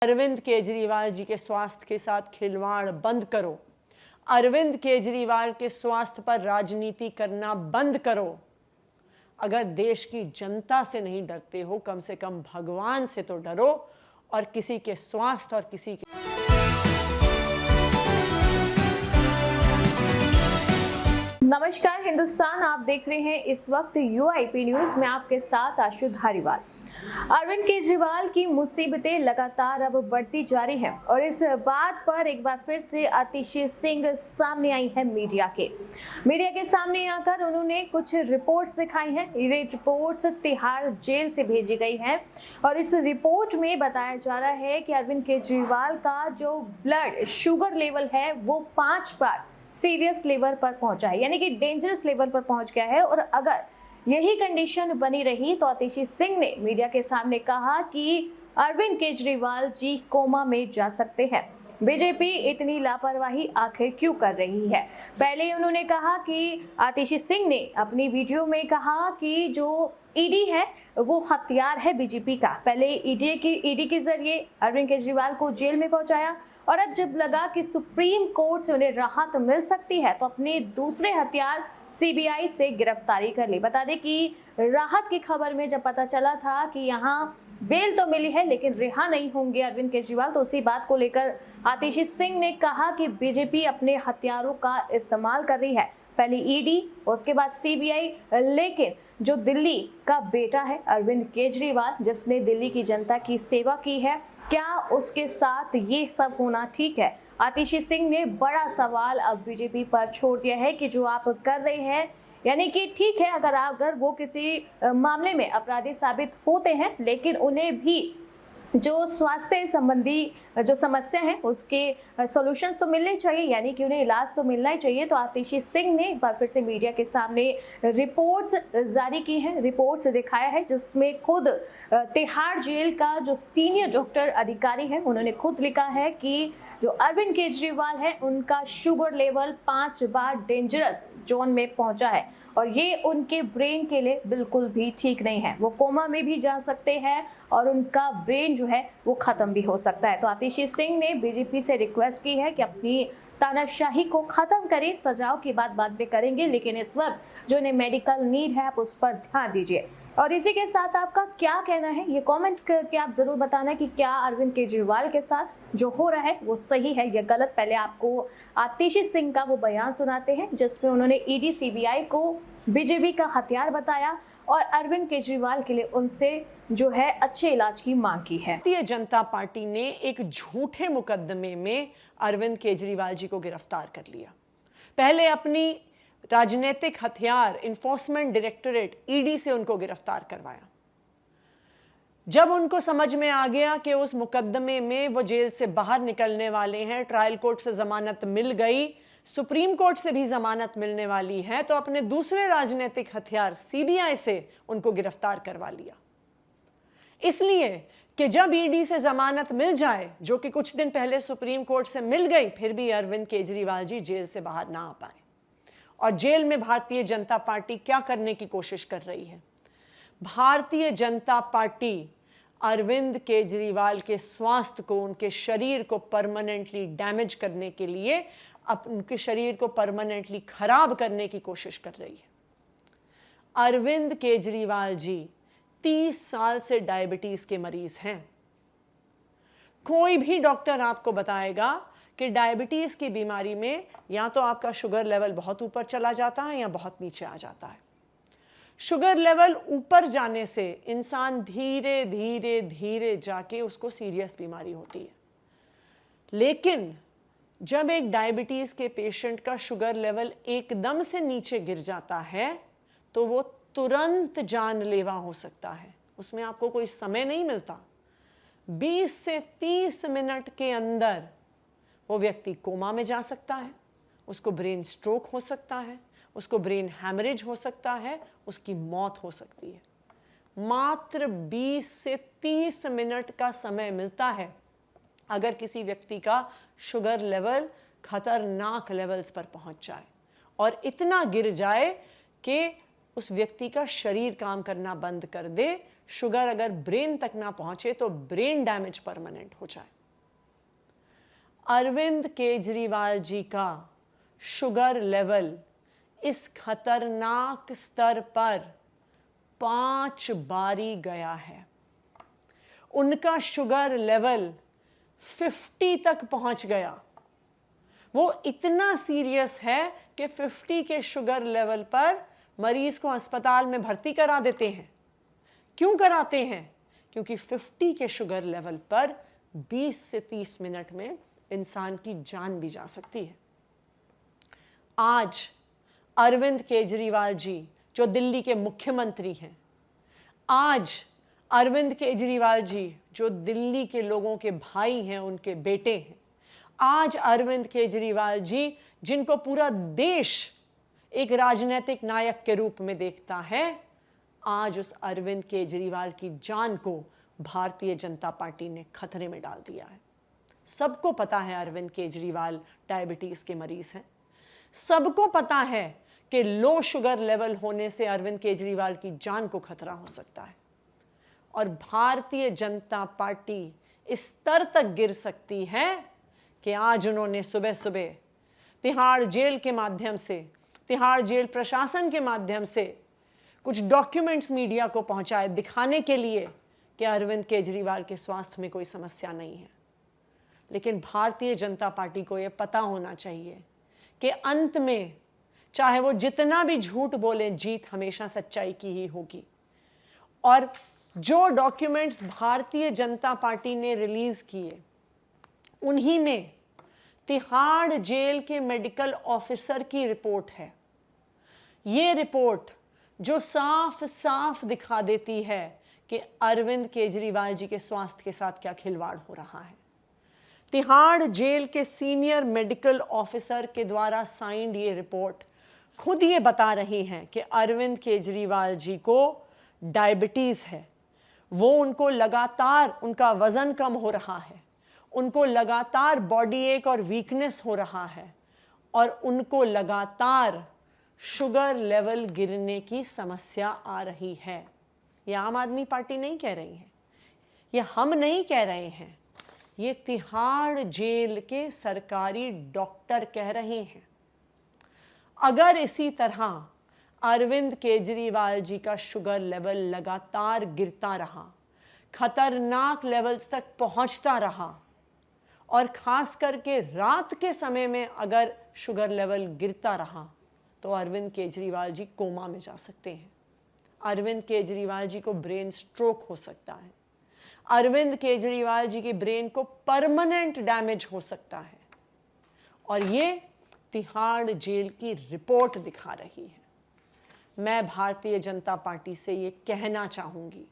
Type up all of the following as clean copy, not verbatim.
अरविंद केजरीवाल जी के स्वास्थ्य के साथ खिलवाड़ बंद करो। अरविंद केजरीवाल के स्वास्थ्य पर राजनीति करना बंद करो। अगर देश की जनता से नहीं डरते हो, कम से कम भगवान से तो डरो और किसी के स्वास्थ्य और किसी के। नमस्कार हिंदुस्तान, आप देख रहे हैं इस वक्त यूआईपी न्यूज में आपके साथ आशु धारीवाल। अरविंद केजरीवाल की मुसीबतें लगातार अब बढ़ती जा रही हैं और इस बात पर एक बार फिर से आतिशी सिंह सामने आई है मीडिया के सामने आकर उन्होंने कुछ रिपोर्ट्स दिखाई हैं। ये रिपोर्ट्स तिहाड़ जेल से भेजी गई हैं और इस रिपोर्ट में बताया जा रहा है कि अरविंद केजरीवाल का जो ब्लड शुगर लेवल है वो 5 बार सीरियस लेवल पर पहुंचा है, यानी कि डेंजरस लेवल पर पहुंच गया है। और अगर यही कंडीशन बनी रही तो आतिशी सिंह ने मीडिया के सामने कहा कि अरविंद केजरीवाल जी कोमा में जा सकते हैं। बीजेपी इतनी लापरवाही आखिर क्यों कर रही है? पहले उन्होंने कहा कि आतिशी सिंह ने अपनी वीडियो में कहा कि जो ईडी है वो हथियार है बीजेपी का। पहले ईडी के जरिए अरविंद केजरीवाल को जेल में पहुंचाया और अब जब लगा कि सुप्रीम कोर्ट से उन्हें राहत मिल सकती है तो अपने दूसरे हथियार सीबीआई से गिरफ्तारी कर ली। बता दें कि राहत की खबर में जब पता चला था कि यहाँ बेल तो मिली है लेकिन रिहा नहीं होंगे अरविंद केजरीवाल, तो उसी बात को लेकर आतिशी सिंह ने कहा कि बीजेपी अपने हथियारों का इस्तेमाल कर रही है। पहले ईडी, उसके बाद सीबीआई, लेकिन जो दिल्ली का बेटा है अरविंद केजरीवाल, जिसने दिल्ली की जनता की सेवा की है, क्या उसके साथ ये सब होना ठीक है? आतिशी सिंह ने बड़ा सवाल अब बीजेपी पर छोड़ दिया है कि जो आप कर रहे हैं, यानी कि ठीक है अगर वो किसी मामले में अपराधी साबित होते हैं, लेकिन उन्हें भी जो स्वास्थ्य संबंधी जो समस्या है उसके सॉल्यूशंस तो मिलने चाहिए, यानी कि उन्हें इलाज तो मिलना ही चाहिए। तो आतिशी सिंह ने एक बार फिर से मीडिया के सामने रिपोर्ट्स जारी की हैं, रिपोर्ट्स दिखाया है, जिसमें खुद तिहाड़ जेल का जो सीनियर डॉक्टर अधिकारी है उन्होंने खुद लिखा है कि जो अरविंद केजरीवाल है उनका शुगर लेवल 5 बार डेंजरस जोन में पहुंचा है और ये उनके ब्रेन के लिए बिल्कुल भी ठीक नहीं है। वो कोमा में भी जा सकते हैं और उनका ब्रेन जो है वो खत्म भी हो सकता है। तो आतिशी सिंह ने बीजेपी से रिक्वेस्ट की है कि अपनी तानाशाही को खत्म करें। सजाओ की बात बाद में करेंगे, लेकिन इस वक्त जो इन्हें मेडिकल नीड है आप उस पर ध्यान दीजिए। और इसी के साथ आपका क्या कहना है ये कमेंट करके आप जरूर बताना कि क्या अरविंद केजरीवाल के साथ जो हो रहा है वो सही है या गलत। पहले आपको आतिशी सिंह का वो बयान सुनाते हैं जिसमें उन्होंने ईडी सीबीआई को बीजेपी का हथियार बताया और अरविंद केजरीवाल के लिए उनसे जो है अच्छे इलाज की मांग की है। भारतीय जनता पार्टी ने एक झूठे मुकदमे में अरविंद केजरीवाल जी को गिरफ्तार कर लिया। पहले अपनी राजनीतिक हथियार इन्फोर्समेंट डायरेक्टोरेट ईडी से उनको गिरफ्तार करवाया। जब उनको समझ में आ गया कि उस मुकदमे में वो जेल से बाहर निकलने वाले हैं, ट्रायल कोर्ट से जमानत मिल गई, सुप्रीम कोर्ट से भी जमानत मिलने वाली है, तो अपने दूसरे राजनीतिक हथियार सीबीआई से उनको गिरफ्तार करवा लिया। इसलिए कि जब ईडी से जमानत मिल जाए, जो कि कुछ दिन पहले सुप्रीम कोर्ट से मिल गई, फिर भी अरविंद केजरीवाल जी जेल से बाहर ना आ पाए। और जेल में भारतीय जनता पार्टी क्या करने की कोशिश कर रही है? भारतीय जनता पार्टी अरविंद केजरीवाल के स्वास्थ्य को, उनके शरीर को परमानेंटली डैमेज करने के लिए, उनके शरीर को परमानेंटली खराब करने की कोशिश कर रही है। अरविंद केजरीवाल जी 30 साल से डायबिटीज के मरीज हैं। कोई भी डॉक्टर आपको बताएगा कि डायबिटीज की बीमारी में या तो आपका शुगर लेवल बहुत ऊपर चला जाता है या बहुत नीचे आ जाता है। शुगर लेवल ऊपर जाने से इंसान धीरे धीरे धीरे जाके उसको सीरियस बीमारी होती है। लेकिन जब एक डायबिटीज के पेशेंट का शुगर लेवल एकदम से नीचे गिर जाता है तो वो तुरंत जानलेवा हो सकता है। उसमें आपको कोई समय नहीं मिलता। 20 से 30 मिनट के अंदर वो व्यक्ति कोमा में जा सकता है, उसको ब्रेन स्ट्रोक हो सकता है, उसको ब्रेन हैमरेज हो सकता है, उसकी मौत हो सकती है। मात्र 20 से 30 मिनट का समय मिलता है अगर किसी व्यक्ति का शुगर लेवल खतरनाक लेवल्स पर पहुंच जाए और इतना गिर जाए कि उस व्यक्ति का शरीर काम करना बंद कर दे, शुगर अगर ब्रेन तक ना पहुंचे तो ब्रेन डैमेज परमानेंट हो जाए। अरविंद केजरीवाल जी का शुगर लेवल इस खतरनाक स्तर पर 5 बारी गया है। उनका शुगर लेवल 50 तक पहुंच गया। वो इतना सीरियस है कि 50 के शुगर लेवल पर मरीज को अस्पताल में भर्ती करा देते हैं। क्यों कराते हैं? क्योंकि 50 के शुगर लेवल पर 20 से 30 मिनट में इंसान की जान भी जा सकती है। आज अरविंद केजरीवाल जी जो दिल्ली के मुख्यमंत्री हैं, आज अरविंद केजरीवाल जी जो दिल्ली के लोगों के भाई हैं, उनके बेटे हैं, आज अरविंद केजरीवाल जी जिनको पूरा देश एक राजनीतिक नायक के रूप में देखता है, आज उस अरविंद केजरीवाल की जान को भारतीय जनता पार्टी ने खतरे में डाल दिया है। सबको पता है अरविंद केजरीवाल डायबिटीज के मरीज हैं। सबको पता है कि लो शुगर लेवल होने से अरविंद केजरीवाल की जान को खतरा हो सकता है। और भारतीय जनता पार्टी इस स्तर तक गिर सकती है कि आज उन्होंने सुबह सुबह तिहाड़ जेल के माध्यम से, तिहाड़ जेल प्रशासन के माध्यम से कुछ डॉक्यूमेंट्स मीडिया को पहुंचाए दिखाने के लिए कि अरविंद केजरीवाल के स्वास्थ्य में कोई समस्या नहीं है। लेकिन भारतीय जनता पार्टी को यह पता होना चाहिए कि अंत में चाहे वो जितना भी झूठ बोले, जीत हमेशा सच्चाई की ही होगी। और जो डॉक्यूमेंट्स भारतीय जनता पार्टी ने रिलीज किए, उन्हीं में तिहाड़ जेल के मेडिकल ऑफिसर की रिपोर्ट है। ये रिपोर्ट जो साफ साफ दिखा देती है कि अरविंद केजरीवाल जी के स्वास्थ्य के साथ क्या खिलवाड़ हो रहा है। तिहाड़ जेल के सीनियर मेडिकल ऑफिसर के द्वारा साइंड ये रिपोर्ट खुद ये बता रही है कि अरविंद केजरीवाल जी को डायबिटीज है। वो उनको लगातार, उनका वजन कम हो रहा है, उनको लगातार बॉडी एक और वीकनेस हो रहा है, और उनको लगातार शुगर लेवल गिरने की समस्या आ रही है। ये आम आदमी पार्टी नहीं कह रही है, ये हम नहीं कह रहे हैं, ये तिहाड़ जेल के सरकारी डॉक्टर कह रहे हैं। अगर इसी तरह अरविंद केजरीवाल जी का शुगर लेवल लगातार गिरता रहा, खतरनाक लेवल्स तक पहुंचता रहा, और खास करके रात के समय में अगर शुगर लेवल गिरता रहा, तो अरविंद केजरीवाल जी कोमा में जा सकते हैं। अरविंद केजरीवाल जी को ब्रेन स्ट्रोक हो सकता है। अरविंद केजरीवाल जी के ब्रेन को परमानेंट डैमेज हो सकता है। और ये तिहाड़ जेल की रिपोर्ट दिखा रही है। मैं भारतीय जनता पार्टी से ये कहना चाहूंगी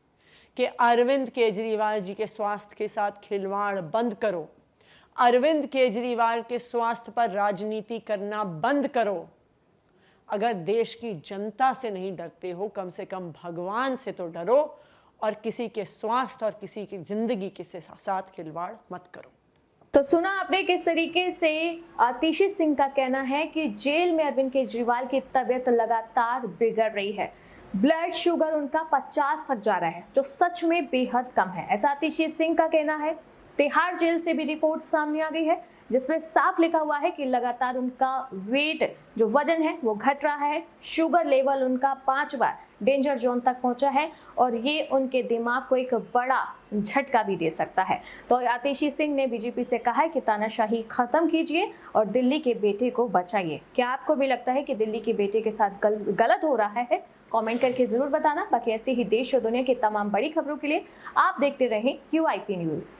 कि अरविंद केजरीवाल जी के स्वास्थ्य के साथ खिलवाड़ बंद करो। अरविंद केजरीवाल के स्वास्थ्य पर राजनीति करना बंद करो। अगर देश की जनता से नहीं डरते हो, कम से कम भगवान से तो डरो, और किसी के स्वास्थ्य और किसी की जिंदगी के साथ खिलवाड़ मत करो। तो सुना आपने किस तरीके से आतिशी सिंह का कहना है कि जेल में अरविंद केजरीवाल की तबीयत लगातार बिगड़ रही है। ब्लड शुगर उनका 50 तक जा रहा है, जो सच में बेहद कम है, ऐसा आतिशी सिंह का कहना है। तिहाड़ जेल से भी रिपोर्ट सामने आ गई है, जिसमें साफ लिखा हुआ है कि लगातार उनका वेट, जो वजन है, वो घट रहा है। शुगर लेवल उनका 5 बार डेंजर जोन तक पहुंचा है, और ये उनके दिमाग को एक बड़ा झटका भी दे सकता है। तो आतिशी सिंह ने बीजेपी से कहा है कि तानाशाही खत्म कीजिए और दिल्ली के बेटे को बचाइए। क्या आपको भी लगता है कि दिल्ली के बेटे के साथ गलत हो रहा है? कमेंट करके जरूर बताना। बाकी ऐसे ही देश और दुनिया की तमाम बड़ी खबरों के लिए आप देखते रहें UIP न्यूज़।